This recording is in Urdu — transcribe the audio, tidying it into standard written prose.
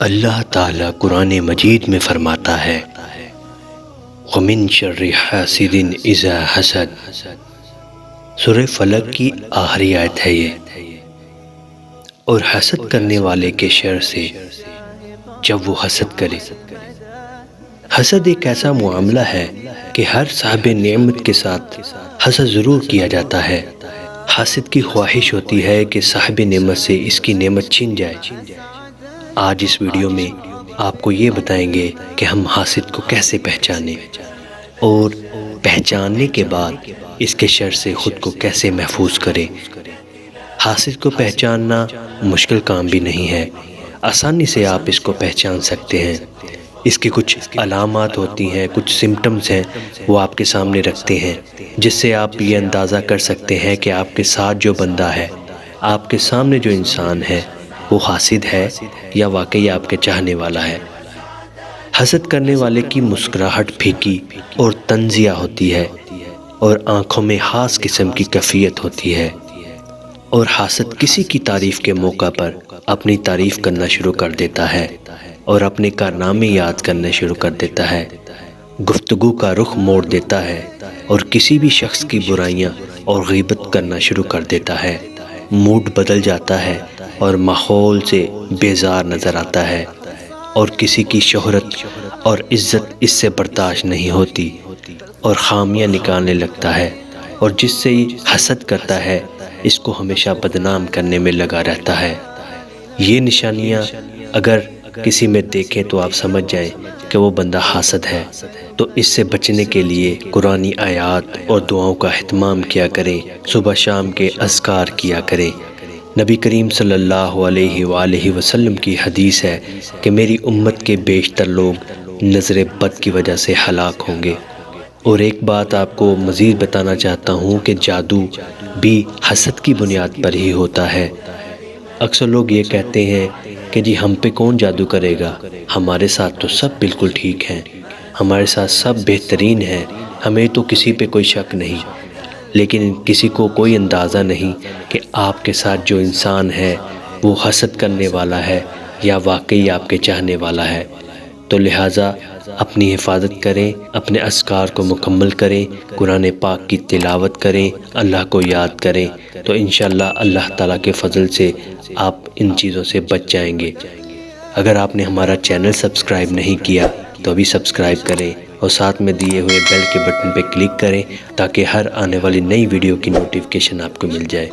اللہ تعالیٰ قرآن مجید میں فرماتا ہے وَمِن شَرِّ حَاسِدٍ إِذَا حَسَدَ۔ سورہ فلق کی آخری آیت ہے یہ، اور حسد کرنے والے کے شر سے جب وہ حسد کرے۔ حسد ایک ایسا معاملہ ہے کہ ہر صاحب نعمت کے ساتھ حسد ضرور کیا جاتا ہے۔ حاسد کی خواہش ہوتی ہے کہ صاحب نعمت سے اس کی نعمت چھن جائے۔ آج اس ویڈیو میں آپ کو یہ بتائیں گے کہ ہم حاسد کو کیسے پہچانیں اور پہچاننے کے بعد اس کے شر سے خود کو کیسے محفوظ کریں۔ حاسد کو پہچاننا مشکل کام بھی نہیں ہے، آسانی سے آپ اس کو پہچان سکتے ہیں۔ اس کی کچھ علامات ہوتی ہیں، کچھ سمٹمز ہیں، وہ آپ کے سامنے رکھتے ہیں، جس سے آپ یہ اندازہ کر سکتے ہیں کہ آپ کے ساتھ جو بندہ ہے، آپ کے سامنے جو انسان ہے، وہ حاسد ہے یا واقعی آپ کے چاہنے والا ہے۔ حسد کرنے والے کی مسکراہٹ پھیکی اور طنزیہ ہوتی ہے، اور آنکھوں میں خاص قسم کی کیفیت ہوتی ہے، اور حاسد کسی کی تعریف کے موقع پر اپنی تعریف کرنا شروع کر دیتا ہے اور اپنے کارنامے یاد کرنا شروع کر دیتا ہے، گفتگو کا رخ موڑ دیتا ہے اور کسی بھی شخص کی برائیاں اور غیبت کرنا شروع کر دیتا ہے۔ موڈ بدل جاتا ہے اور ماحول سے بیزار نظر آتا ہے، اور کسی کی شہرت اور عزت اس سے برداشت نہیں ہوتی اور خامیاں نکالنے لگتا ہے، اور جس سے حسد کرتا ہے اس کو ہمیشہ بدنام کرنے میں لگا رہتا ہے۔ یہ نشانیاں اگر کسی میں دیکھیں تو آپ سمجھ جائیں کہ وہ بندہ حاسد ہے۔ تو اس سے بچنے کے لیے قرآنی آیات اور دعاؤں کا اہتمام کیا کریں، صبح شام کے اذکار کیا کریں۔ نبی کریم صلی اللہ علیہ وآلہ وسلم کی حدیث ہے کہ میری امت کے بیشتر لوگ نظر بد کی وجہ سے ہلاک ہوں گے۔ اور ایک بات آپ کو مزید بتانا چاہتا ہوں کہ جادو بھی حسد کی بنیاد پر ہی ہوتا ہے۔ اکثر لوگ یہ کہتے ہیں کہ جی ہم پہ کون جادو کرے گا، ہمارے ساتھ تو سب بالکل ٹھیک ہیں، ہمارے ساتھ سب بہترین ہیں، ہمیں تو کسی پہ کوئی شک نہیں۔ لیکن کسی کو کوئی اندازہ نہیں کہ آپ کے ساتھ جو انسان ہے وہ حسد کرنے والا ہے یا واقعی آپ کے چاہنے والا ہے۔ تو لہٰذا اپنی حفاظت کریں، اپنے اذکار کو مکمل کریں، قرآن پاک کی تلاوت کریں، اللہ کو یاد کریں، تو انشاءاللہ اللہ تعالیٰ کے فضل سے آپ ان چیزوں سے بچ جائیں گے۔ اگر آپ نے ہمارا چینل سبسکرائب نہیں کیا تو ابھی سبسکرائب کریں اور ساتھ میں دیے ہوئے بیل کے بٹن پہ کلک کریں تاکہ ہر آنے والی نئی ویڈیو کی نوٹیفیکیشن آپ کو مل جائے۔